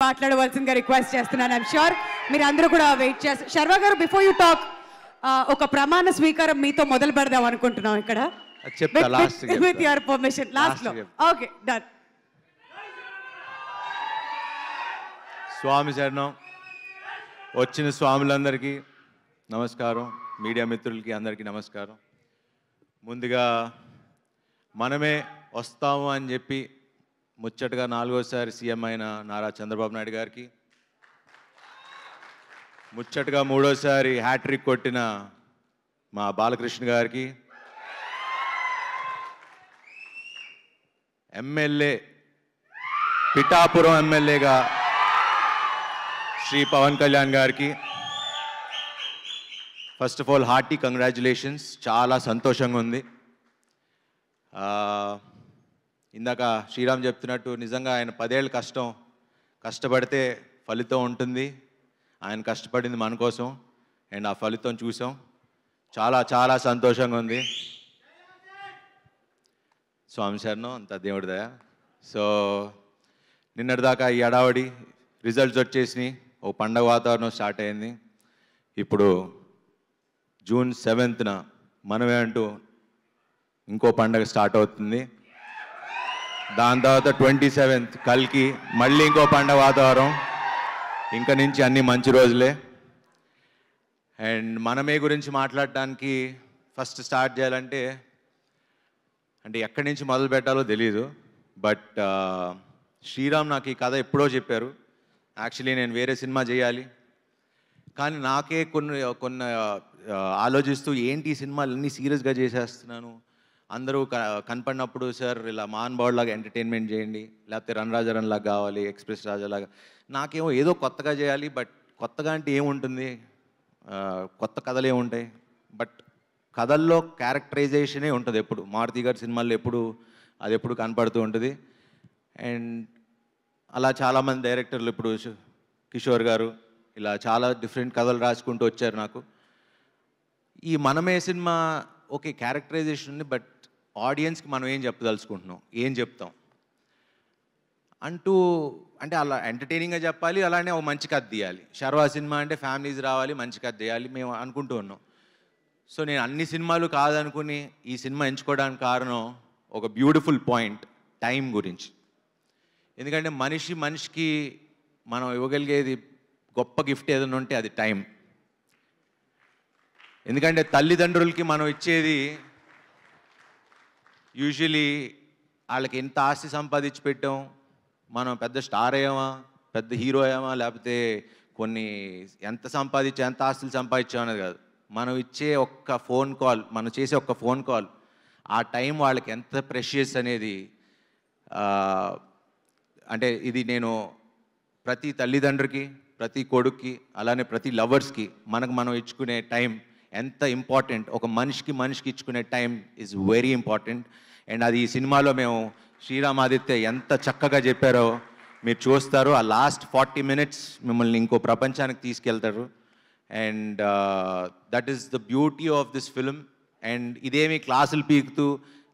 మాట్లాడవలసిందిగా రిక్వెస్ట్ చేస్తున్నాను. I'm sure మీరు అందరూ కూడా వెయిట్ చేస్తారు. శర్వా గారు, బిఫోర్ యూ టాక్, ఒక ప్రమాణ స్వీకారం మీతో మొదలు పెడదాం అనుకుంటున్నాం ఇక్కడ. విత్ యువర్ పర్మిషన్ లాస్ట్ లో. Okay, done. స్వామి శరణం. వచ్చిన స్వాములందరికీ నమస్కారం, మీడియా మిత్రులకి అందరికీ నమస్కారం. ముందుగా మనమే వస్తాము అని చెప్పి ముచ్చటగా 4వసారి సీఎం అయిన నారా చంద్రబాబు నాయుడు గారికి, ముచ్చటగా 3వసారి హ్యాట్రిక్ కొట్టిన మా బాలకృష్ణ గారికి, ఎమ్మెల్యే పిఠాపురం ఎమ్మెల్యేగా శ్రీ పవన్ కళ్యాణ్ గారికి first of all hearty congratulations. చాలా సంతోషంగా ఉంది. ఇందాక శ్రీరామ్ చెప్తున్నట్టు నిజంగా ఆయన 10 ఏళ్ళ కష్టపడితే ఫలితం ఉంటుంది. ఆయన కష్టపడింది మన కోసం అండ్ ఆ ఫలితం చూసాం. చాలా చాలా సంతోషంగా ఉంది. స్వామి శరణం, అంత దేవుడి దయ. సో నిన్నటిదాకా ఈ అడావడి రిజల్ట్స్ వచ్చేసినాయి, ఓ పండగ వాతావరణం స్టార్ట్ అయింది. ఇప్పుడు జూన్ 7న మనమే అంటూ ఇంకో పండగ స్టార్ట్ అవుతుంది. దాని తర్వాత 27th కల్కి మళ్ళీ ఇంకో పండగ వాతావరణం. ఇంక నుంచి అన్ని మంచి రోజులే. అండ్ మనమే గురించి మాట్లాడటానికి ఫస్ట్ స్టార్ట్ చేయాలంటే ఎక్కడి నుంచి మొదలు పెట్టాలో తెలీదు. బట్ శ్రీరామ్ నాకు ఈ కథ ఎప్పుడో చెప్పారు. యాక్చువల్లీ నేను వేరే సినిమా చేయాలి, కానీ నాకే కొన్ని ఆలోచిస్తూ ఏంటి ఈ సినిమాలు అన్నీ సీరియస్గా చేసేస్తున్నాను, అందరూ కనపడినప్పుడు సార్ ఇలా మహానుభావులాగా ఎంటర్టైన్మెంట్ చేయండి, లేకపోతే రన్ రాజా రన్ లాగా కావాలి, ఎక్స్ప్రెస్ రాజాలాగా. నాకేమో ఏదో కొత్తగా చేయాలి. బట్ కొత్తగా అంటే ఏముంటుంది, కొత్త కథలు ఏముంటాయి. బట్ కథల్లో క్యారెక్టరైజేషనే ఉంటుంది ఎప్పుడు. మారుతి గారి సినిమాల్లో ఎప్పుడు కనపడుతూ ఉంటుంది. అండ్ అలా చాలామంది డైరెక్టర్లు, ఇప్పుడు కిషోర్ గారు, ఇలా చాలా డిఫరెంట్ కథలు రాసుకుంటూ వచ్చారు. నాకు ఈ మనమే సినిమా ఓకే క్యారెక్టరైజేషన్ ఉంది, బట్ ఆడియన్స్కి మనం ఏం చెప్పదలుచుకుంటున్నాం, ఏం చెప్తాం అంటే అలా ఎంటర్టైనింగ్గా చెప్పాలి, అలానే ఒక మంచి కథ తీయాలి. శర్వా సినిమా అంటే ఫ్యామిలీస్ రావాలి, మంచి కథ తీయాలి మేము అనుకుంటూ ఉన్నాం. సో నేను అన్ని సినిమాలు కాదనుకుని ఈ సినిమా ఎంచుకోవడానికి కారణం ఒక బ్యూటిఫుల్ పాయింట్, టైం గురించి. ఎందుకంటే మనిషికి మనం ఇవ్వగలిగేది గొప్ప గిఫ్ట్ ఏదైనా ఉంటే అది టైం. ఎందుకంటే తల్లిదండ్రులకి మనం ఇచ్చేది యూజువలీ వాళ్ళకి ఎంత ఆస్తి సంపాదించి పెట్టాం, మనం పెద్ద స్టార్ అయ్యామా, పెద్ద హీరో అయ్యామా, లేకపోతే ఎంత ఆస్తులు సంపాదించాం అనేది కాదు. మనం ఇచ్చే ఒక్క ఫోన్ కాల్, మనం చేసే ఒక్క ఫోన్ కాల్, ఆ టైం వాళ్ళకి ఎంత ప్రెషియస్ అనేది. అంటే ఇది నేను ప్రతి తల్లిదండ్రికి, ప్రతి కొడుక్కి, అలానే ప్రతి లవర్స్కి మనం ఇచ్చుకునే టైం ఎంత ఇంపార్టెంట్. ఒక మనిషికి ఇచ్చుకునే time is very important. And అది ఈ సినిమాలో మేము శ్రీరామ్ ఆదిత్య ఎంత చక్కగా చెప్పారో మీరు చూస్తారు. ఆ లాస్ట్ 40 minutes మిమ్మల్ని ఇంకో ప్రపంచానికి తీసుకెళ్తారు. And that is the beauty of this film. And ఇదేమి క్లాసులు పీకుతూ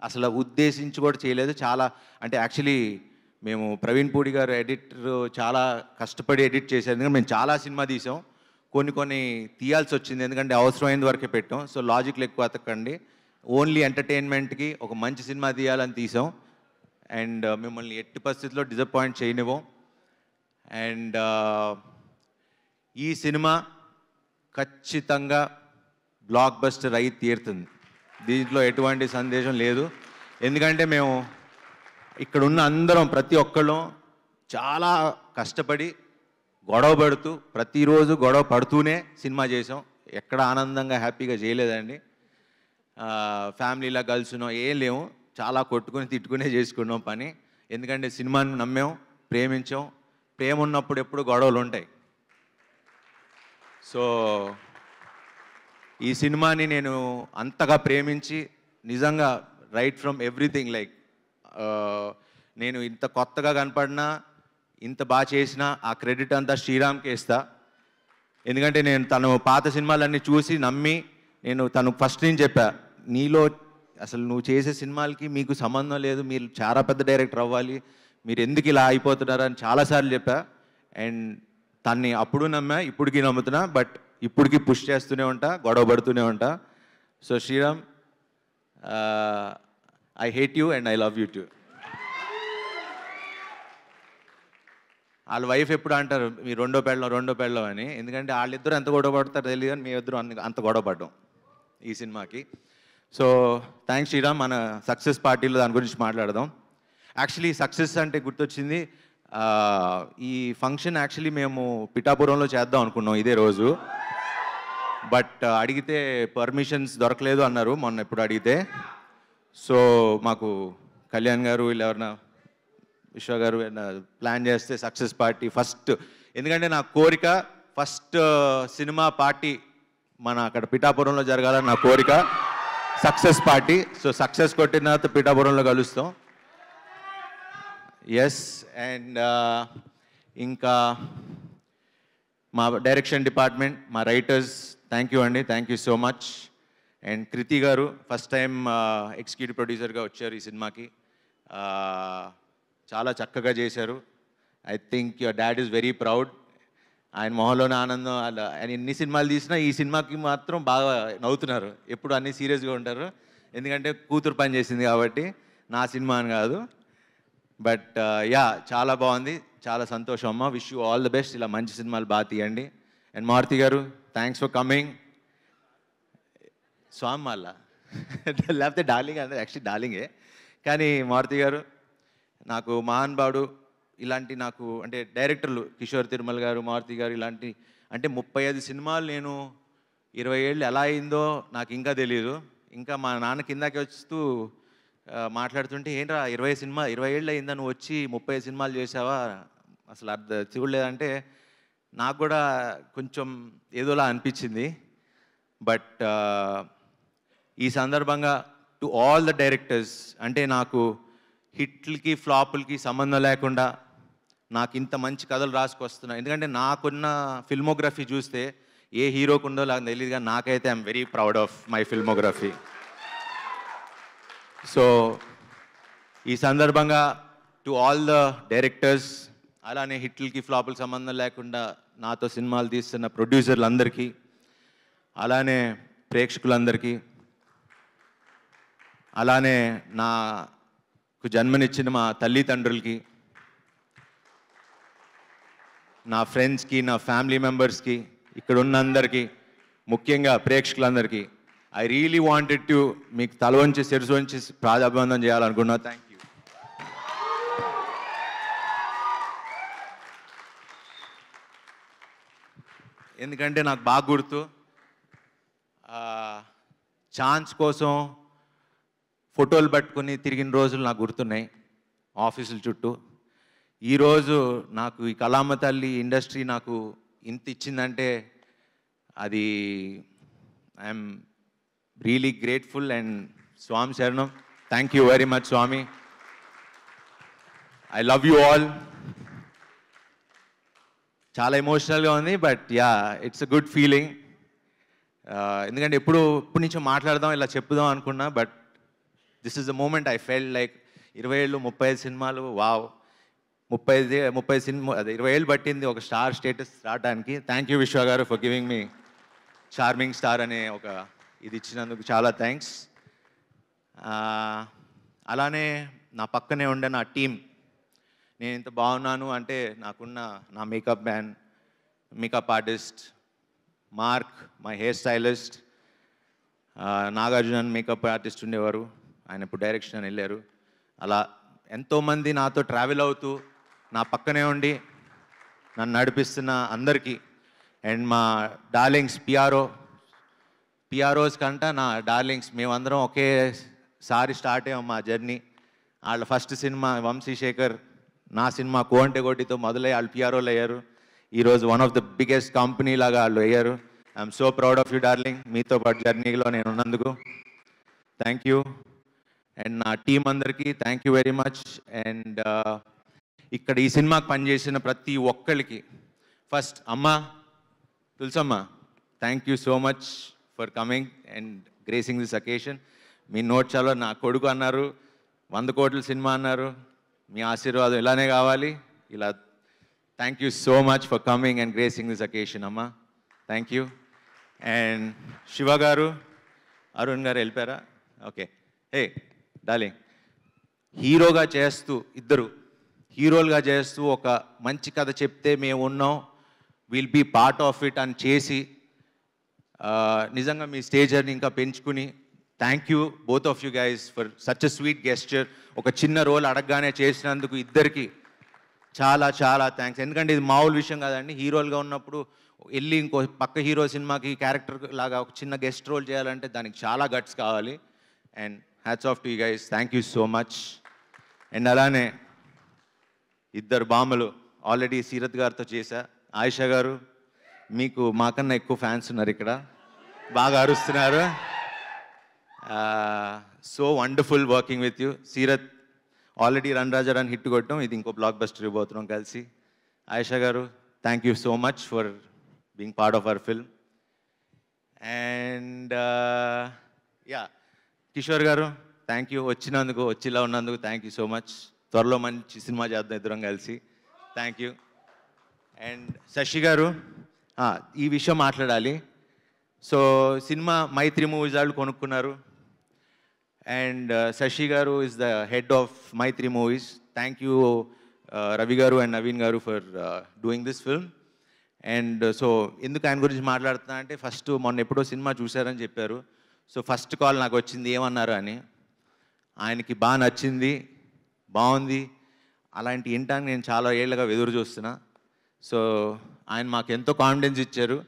అసలు ఉద్దేశించి కూడా చేయలేదు. చాలా అంటే యాక్చువల్లీ మేము ప్రవీణ్ పూడి గారు ఎడిటర్ చాలా కష్టపడి ఎడిట్ చేశారు. ఎందుకంటే మేము చాలా సినిమా తీసాం, కొన్ని తీయాల్సి వచ్చింది, ఎందుకంటే అవసరమైన వరకే పెట్టాం. సో లాజిక్లు ఎక్కువ అతకండి, ఓన్లీ ఎంటర్టైన్మెంట్కి ఒక మంచి సినిమా తీయాలని తీసాం. అండ్ మిమ్మల్ని ఎట్టి పరిస్థితుల్లో డిసప్పాయింట్ చేయనివ్వం. అండ్ ఈ సినిమా ఖచ్చితంగా బ్లాక్ బస్టర్ అయి తీరుతుంది, దీంట్లో ఎటువంటి సందేశం లేదు. ఎందుకంటే మేము ఇక్కడ ఉన్న అందరం ప్రతి ఒక్కళ్ళం చాలా కష్టపడి గొడవ పడుతూ ప్రతిరోజు గొడవ పడుతూనే సినిమా చేసాం. ఎక్కడ ఆనందంగా హ్యాపీగా చేయలేదండి. ఫ్యామిలీలా కలుసున్నాం ఏం లేవు, చాలా కొట్టుకుని తిట్టుకునే చేసుకున్నాం పని. ఎందుకంటే సినిమాని నమ్మాం, ప్రేమించాం. ప్రేమ ఉన్నప్పుడు ఎప్పుడు గొడవలు ఉంటాయి. సో ఈ సినిమాని నేను అంతగా ప్రేమించి నిజంగా రైట్ ఫ్రమ్ ఎవ్రీథింగ్, లైక్ నేను ఇంత కొత్తగా కనపడినా, ఇంత బాగా చేసినా ఆ క్రెడిట్ అంతా శ్రీరామ్కే ఇస్తా. ఎందుకంటే నేను తను పాత సినిమాలన్నీ చూసి నమ్మి తను ఫస్ట్ నుంచి చెప్పా, నీలో అసలు నువ్వు చేసే సినిమాలకి మీకు సంబంధం లేదు, మీరు చాలా పెద్ద డైరెక్టర్ అవ్వాలి, మీరు ఎందుకు ఇలా అయిపోతున్నారని చాలాసార్లు చెప్పా. అండ్ తన్ని అప్పుడు నమ్మా, ఇప్పటికీ నమ్ముతున్నా, బట్ ఇప్పటికీ పుష్ చేస్తూనే ఉంటా, గొడవ పడుతూనే ఉంటా. So Sriram, I hate you and I love you too. వాళ్ళ వైఫ్ ఎప్పుడు అంటారు మీ రెండో పెళ్ళం అని, ఎందుకంటే వాళ్ళిద్దరూ ఎంత గొడవ పడతారో తెలియదు కానీ మీ ఇద్దరు అంత గొడవ పడ్డాం ఈ సినిమాకి. So thanks Sriram. మన సక్సెస్ పార్టీలో దాని గురించి మాట్లాడదాం. యాక్చువల్లీ సక్సెస్ అంటే గుర్తొచ్చింది, ఈ ఫంక్షన్ యాక్చువల్లీ మేము పిఠాపురంలో చేద్దాం అనుకున్నాం ఇదే రోజు, బట్ అడిగితే పర్మిషన్స్ దొరకలేదు అన్నారు మొన్న ఎప్పుడు అడిగితే. సో మాకు కళ్యాణ్ గారు వీళ్ళు ఎవరన్నా విశ్వ గారు ప్లాన్ చేస్తే సక్సెస్ పార్టీ ఫస్ట్, ఎందుకంటే నా కోరిక ఫస్ట్ సినిమా పార్టీ మన అక్కడ పిఠాపురంలో జరగాలని నా కోరిక, సక్సెస్ పార్టీ. సో సక్సెస్ కొట్టిన తర్వాత పిఠాపురంలో కలుస్తాం. ఎస్. అండ్ ఇంకా మా డైరెక్షన్ డిపార్ట్మెంట్, మా రైటర్స్, థ్యాంక్ యూ అండి, thank you so much. And Kriti garu first time executive ప్రొడ్యూసర్గా వచ్చారు ఈ సినిమాకి, చాలా చక్కగా చేశారు. I think your dad is very proud. ఆయన మొహంలోనే ఆనందం. ఆయన ఎన్ని సినిమాలు తీసినా ఈ సినిమాకి మాత్రం బాగా నవ్వుతున్నారు, ఎప్పుడు అన్నీ సీరియస్గా ఉంటారు, ఎందుకంటే కూతురు పని చేసింది కాబట్టి, నా సినిమా అని కాదు. బట్ యా, చాలా బాగుంది, చాలా సంతోషం అమ్మ. Wish you all the best, ఇలా మంచి సినిమాలు బాగా తీయండి. అండ్ మారుతి గారు, థ్యాంక్స్ ఫర్ కమింగ్. స్వామి వాళ్ళ లేకపోతే డార్లింగ్ అంటే యాక్చువల్లీ డార్లింగే, కానీ మారుతి గారు నాకు మహానుభావుడు. ఇలాంటి నాకు అంటే డైరెక్టర్లు కిషోర్ తిరుమల గారు, మారుతి గారు, ఇలాంటి అంటే 35 సినిమాలు నేను 20 ఏళ్ళు ఎలా అయిందో నాకు ఇంకా తెలియదు. ఇంకా మా నాన్న కిందకి వస్తూ మాట్లాడుతుంటే, ఏంట్రా 20 ఏళ్ళు అయిందా నువ్వు వచ్చి 30 సినిమాలు చేసావా, అసలు చూడలేదంటే నాకు కూడా కొంచెం ఏదోలా అనిపించింది. బట్ ఈ సందర్భంగా టు ఆల్ ద డైరెక్టర్స్, అంటే నాకు హిట్లకి ఫ్లాపులకి సంబంధం లేకుండా నాకు ఇంత మంచి కథలు రాసుకొస్తున్నా, ఎందుకంటే నాకున్న ఫిల్మోగ్రఫీ చూస్తే ఏ హీరోకు ఉందో నాకు తెలియదు, కానీ నాకైతే I'm very proud of my filmography. So ఈ సందర్భంగా టు ఆల్ ద డైరెక్టర్స్, అలానే హిట్లకి ఫ్లాపులకి సంబంధం లేకుండా నాతో సినిమాలు తీస్తున్న ప్రొడ్యూసర్లందరికీ, అలానే ప్రేక్షకులందరికీ, అలానే నాకు జన్మనిచ్చిన మా తల్లిదండ్రులకి, నా ఫ్రెండ్స్కి, నా ఫ్యామిలీ మెంబర్స్కి, ఇక్కడ ఉన్న అందరికీ, ముఖ్యంగా ప్రేక్షకులందరికీ ఐ రియలీ వాంటెడ్ టు మీకు తల వంచి శిరసు వంచి ప్రాధాబంధం చేయాలనుకున్నా. Thank you. ఎందుకంటే నాకు బాగా గుర్తు, ఛాన్స్ కోసం ఫోటోలు పట్టుకుని తిరిగిన రోజులు నాకు గుర్తున్నాయి ఆఫీసుల చుట్టూ. ఈరోజు నాకు ఈ కళామ తల్లి ఇండస్ట్రీ నాకు ఇంత ఇచ్చిందంటే అది ఐఎమ్ రియలీ గ్రేట్ఫుల్. అండ్ స్వామి శరణం, thank you very much Swami. I love you all. చాలా ఎమోషనల్గా ఉంది, but yeah, it's a good feeling. ఎందుకంటే ఎప్పటి నుంచో మాట్లాడదాం, ఇలా చెప్పుదాం అనుకున్నా, but this is the moment I felt like 20 ఏళ్ళు 35 సినిమాలు, వావ్, 30 సినిమా, అదే 20 ఏళ్ళు పట్టింది ఒక స్టార్ స్టేటస్ రావడానికి. థ్యాంక్ యూ విశ్వ garu for giving me charming star అనే ఒక ఇది ఇచ్చినందుకు చాలా థ్యాంక్స్. అలానే నా పక్కనే ఉండే నా టీం, నేను ఇంత బాగున్నాను అంటే నాకున్న నా makeup man, makeup artist mark, my hair stylist Nagarjuna makeup artist ఉండేవారు, ఆయన ఇప్పుడు డైరెక్షన్ అని వెళ్ళారు. అలా ఎంతోమంది నాతో ట్రావెల్ అవుతూ నా పక్కనే ఉండి నన్ను నడిపిస్తున్న అందరికీ, అండ్ మా డార్లింగ్స్ పిఆర్ఓస్ కంట నా డార్లింగ్స్, మేమందరం ఒకేసారి స్టార్ట్ అయ్యాం మా జర్నీ. వాళ్ళ ఫస్ట్ సినిమా వంశీశేఖర్, నా సినిమా కోంటే కోటితో మొదలై వాళ్ళు పిఆర్ఓలు అయ్యారు. ఈరోజు one of the biggest company లాగా వాళ్ళు అయ్యారు. I'm so proud of you darling, మీతో పాటు జర్నీలో నేను ఉన్నందుకు థ్యాంక్ యూ. అండ్ నా టీం అందరికీ thank you very much. And ఇక్కడ ఈ సినిమాకి పనిచేసిన ప్రతి ఒక్కరికి, ఫస్ట్ అమ్మ Tulasamma, thank you so much for coming and gracing this occasion. మీ నోట్స్లో నా కొడుకు అన్నారు, 100 కోట్ల సినిమా అన్నారు, మీ ఆశీర్వాదం ఇలానే కావాలి. ఇలా Thank you so much for coming and gracing this occasion, Amma. Thank you. And Shiva garu, Arun garu helpera. Okay. Hey, darling. హీరోగా చేస్తూ ఇద్దరు హీరోలుగా చేస్తూ ఒక మంచి కథ చెప్తే మేము ఉన్నాం, will be part of it అని చేసి నిజంగా మీ స్టేజర్ని ఇంకా పెంచుకుని thank you both of you guys for such a sweet gesture. ఒక చిన్న రోల్ అడగగానే చేసినందుకు ఇద్దరికి చాలా చాలా థ్యాంక్స్. ఎందుకంటే ఇది మామూలు విషయం కాదండి. హీరోలుగా ఉన్నప్పుడు వెళ్ళి ఇంకో పక్క హీరో సినిమాకి క్యారెక్టర్ లాగా ఒక చిన్న గెస్ట్ రోల్ చేయాలంటే దానికి చాలా గట్స్ కావాలి. And hats off to you guys, thank you so much. And అలానే ఇద్దరు బామ్మలు ఆల్రెడీ సీరత్ గారితో చేశా. ఆయిషా గారు, మీకు మాకన్నా ఎక్కువ ఫ్యాన్స్ ఉన్నారు ఇక్కడ, బాగా అరుస్తున్నారు. So wonderful working with you. Seerat already run Raja run hit కొట్టాం, ఇది ఇంకో బ్లాక్ బస్టర్ ఇవ్వబోతున్నాం కలిసి. Ayesha garu, thank you so much for being part of our film. And yeah Kishore garu, thank you వచ్చినందుకు, వచ్చిలా ఉన్నందుకు థ్యాంక్ యూ సో మచ్. త్వరలో మంచి సినిమా చేద్దాం ఇద్దరం కలిసి. Thank you. అండ్ శశి గారు, ఈ విషయం మాట్లాడాలి. సో సినిమా మైత్రి మూవీస్ వాళ్ళు కొనుక్కున్నారు అండ్ శశి గారు is the head of Mythri Movies. Thank you Ravi గారు అండ్ నవీన్ గారు for doing this film. And so ఎందుకు ఆయన గురించి మాట్లాడుతున్నా అంటే, ఫస్ట్ మొన్న ఎప్పుడో సినిమా చూశారని చెప్పారు. సో ఫస్ట్ కాల్ నాకు వచ్చింది ఏమన్నారు అని. ఆయనకి బాగా నచ్చింది, బాగుంది, అలాంటి వినటానికి నేను చాలా ఏళ్ళగా ఎదురు చూస్తున్నా. సో ఆయన మాకు ఎంతో కాన్ఫిడెన్స్ ఇచ్చారు,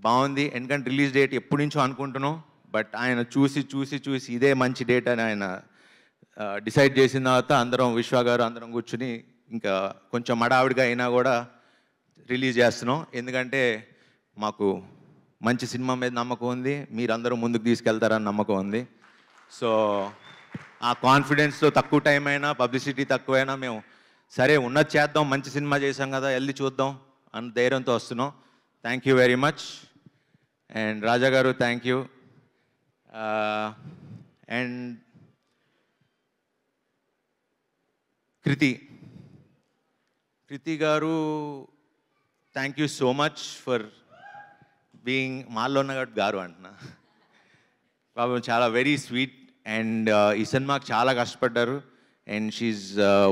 బాగుంది. ఎందుకంటే రిలీజ్ డేట్ ఎప్పటి నుంచో అనుకుంటున్నాం, బట్ ఆయన చూసి చూసి చూసి ఇదే మంచి డేట్ అని ఆయన డిసైడ్ చేసిన తర్వాత అందరం విశ్వ గారు అందరం కూర్చుని ఇంకా కొంచెం మడావిడిగా అయినా కూడా రిలీజ్ చేస్తున్నాం. ఎందుకంటే మాకు మంచి సినిమా మీద నమ్మకం ఉంది, మీరందరూ ముందుకు తీసుకెళ్తారని నమ్మకం ఉంది. సో ఆ కాన్ఫిడెన్స్తో తక్కువ టైం అయినా పబ్లిసిటీ తక్కువైనా మేము సరే ఉన్నది చేద్దాం, మంచి సినిమా చేసాం కదా వెళ్ళి చూద్దాం అన్న ధైర్యంతో వస్తున్నాం. Thank you very much. And Raja garu thank you. And Kriti garu thank you so much for being మాల్లో ఉన్న గారు అంటున్నా. పాపం చాలా వెరీ స్వీట్ అండ్ ఈ సినిమాకి చాలా కష్టపడ్డారు. And she's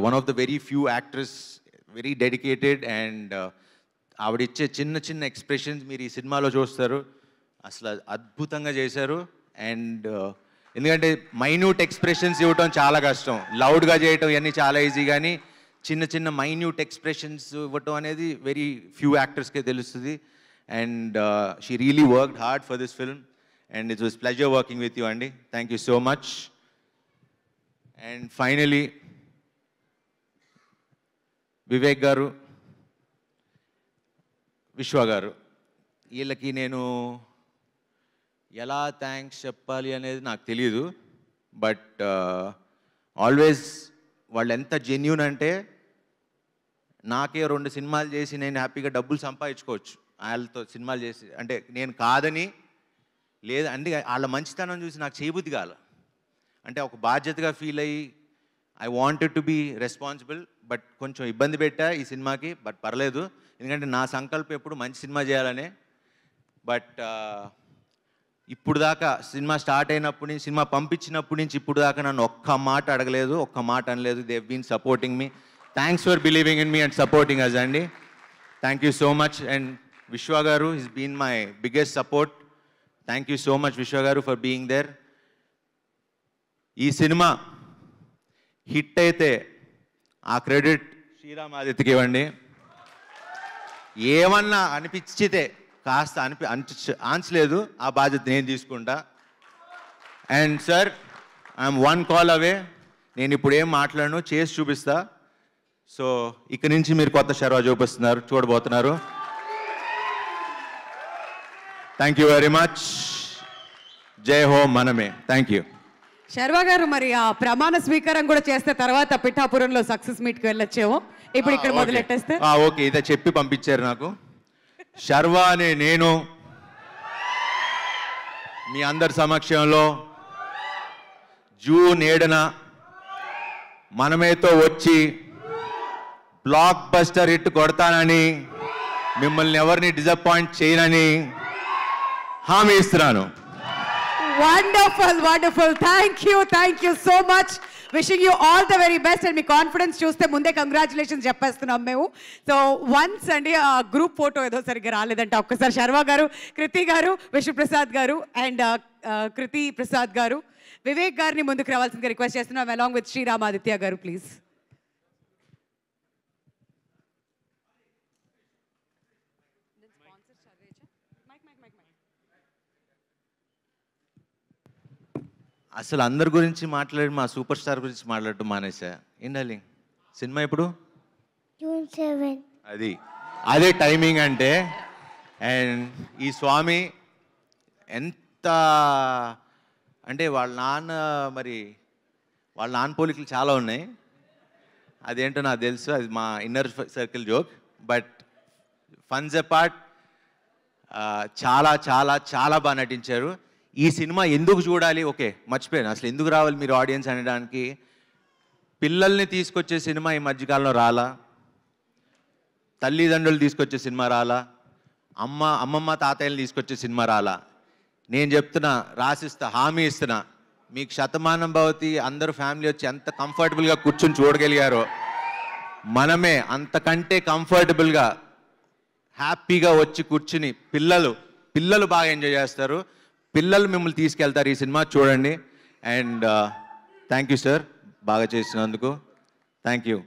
one of the very few actress, very dedicated. And ఆవిడిచ్చే చిన్న చిన్న ఎక్స్ప్రెషన్స్ మీరు ఈ సినిమాలో చూస్తారు, అసలు అద్భుతంగా చేశారు. అండ్ ఎందుకంటే మైన్యూట్ ఎక్స్ప్రెషన్స్ ఇవ్వటం చాలా కష్టం, లౌడ్గా చేయటం ఇవన్నీ చాలా ఈజీ, కానీ చిన్న చిన్న మైన్యూట్ ఎక్స్ప్రెషన్స్ ఇవ్వటం అనేది వెరీ ఫ్యూ యాక్టర్స్కే తెలుస్తుంది. And she really worked hard for this film and it was pleasure working with you, Andy. Thank you so much. And finally, Vivek garu, Vishwa garu, వీళ్ళకి నేను ఎలా thanks చెప్పాలి అనేది నాకు తెలియదు. బట్ ఆల్వేస్ వాళ్ళు ఎంత జెన్యూన్ అంటే, నాకే 2 సినిమాలు చేసి నేను హ్యాపీగా డబ్బులు సంపాదించుకోవచ్చు వాళ్ళతో సినిమాలు చేసి, అంటే నేను కాదని లేదు అంటే వాళ్ళ మంచితనం చూసి నాకు చేయబుద్ధి కాల. అంటే ఒక బాధ్యతగా ఫీల్ అయ్యి I wanted to be responsible. But కొంచెం ఇబ్బంది పెట్టా ఈ సినిమాకి, బట్ పర్లేదు, ఎందుకంటే నా సంకల్పం ఎప్పుడు మంచి సినిమా చేయాలనే. బట్ ఇప్పుడు దాకా సినిమా స్టార్ట్ అయినప్పటి నుంచి, సినిమా పంపించినప్పటి నుంచి ఇప్పుడు దాకా నన్ను ఒక్క మాట అడగలేదు, ఒక్క మాట అనలేదు. They have been supporting me. Thanks for believing in me and supporting us అండి. Thank you so much. And Vishwa garu is been my biggest support. Thank you so much Vishwa garu for being there. ఈ సినిమా హిట్ అయితే ఆ credit Sriram ఆదిత్యకి ఇవ్వండి. ఏమన్నా అనిపించితే కాస్త ఆన్సలేదు, ఆ బాధ్యత నేను తీసుకుంటా. అండ్ సార్, ఐఎమ్ 1 కాల్ అవే. నేను ఇప్పుడు ఏం మాట్లాడను, చేసి చూపిస్తా. సో ఇక నుంచి మీరు కొత్త శర్వా చూడబోతున్నారు. Thank you very much. జై హో మనమే. Thank you. శర్వా గారు, మరి ఆ ప్రమాణ స్వీకారం కూడా చేస్తే తర్వాత పిఠాపురంలో సక్సెస్ మీట్కి వెళ్ళొచ్చేమో, ఇప్పుడు ఇక్కడ మొదలెట్టేస్తే. ఓకే, ఇదే చెప్పి పంపించారు నాకు. శర్వా అనే నేను మీ అందరి సమక్షంలో జూన్ 7న మనమేతో వచ్చి బ్లాక్ బస్టర్ హిట్ కొడతానని, మిమ్మల్ని ఎవరిని డిసప్పాయింట్ చేయనని హామీ ఇస్తున్నాను. Wonderful wonderful. Thank you so much. Wishing you all the very best. And me confidence చూస్తే ముందే కంగ్రాచులేషన్స్ చెప్పేస్తున్నాం మేము. సో వన్స్ అండి ఆ గ్రూప్ ఫోటో ఏదో సరిగ్గా రాలేదంటే ఒక్కసారి శర్వా గారు, కృతి గారు, విష్ణుప్రసాద్ గారు అండ్ కృతి ప్రసాద్ గారు, వివేక్ గారిని ముందుకు రావాల్సిందిగా రిక్వెస్ట్ చేస్తున్నాం అలాంగ్ విత్ శ్రీరామ్ ఆదిత్య గారు ప్లీజ్. అసలు అందరి గురించి మాట్లాడి మా సూపర్ స్టార్ గురించి మాట్లాడటం మానేసా. ఏండాలి సినిమా ఎప్పుడు? June 7. అదే టైమింగ్ అంటే. అండ్ ఈ స్వామి ఎంత అంటే వాళ్ళ నాన్న పోలికలు చాలా ఉన్నాయి. అదేంటో నాకు తెలుసు, అది మా inner circle joke. But funs apart చాలా చాలా చాలా బాగా నటించారు. ఈ సినిమా ఎందుకు చూడాలి, ఓకే మర్చిపోయాను అసలు ఎందుకు రావాలి మీరు ఆడియన్స్ అనడానికి. పిల్లల్ని తీసుకొచ్చే సినిమా ఈ మధ్యకాలంలో రాలా, తల్లిదండ్రులు తీసుకొచ్చే సినిమా రాలా, అమ్మమ్మ తాతయ్యలు తీసుకొచ్చే సినిమా రాలా. నేను చెప్తున్నా, రాసిస్తా, హామీ ఇస్తున్నా, మీకు శతమానం భవతి అందరూ ఫ్యామిలీ వచ్చి ఎంత కంఫర్టబుల్గా కూర్చొని చూడగలిగారో మనమే అంతకంటే కంఫర్టబుల్గా హ్యాపీగా వచ్చి కూర్చుని పిల్లలు బాగా ఎంజాయ్ చేస్తారు. పిల్లలు మిమ్మల్ని తీసుకెళ్తారు. ఈ సినిమా చూడండి. అండ్ థ్యాంక్ యూ సార్, బాగా చేసినందుకు. Thank you.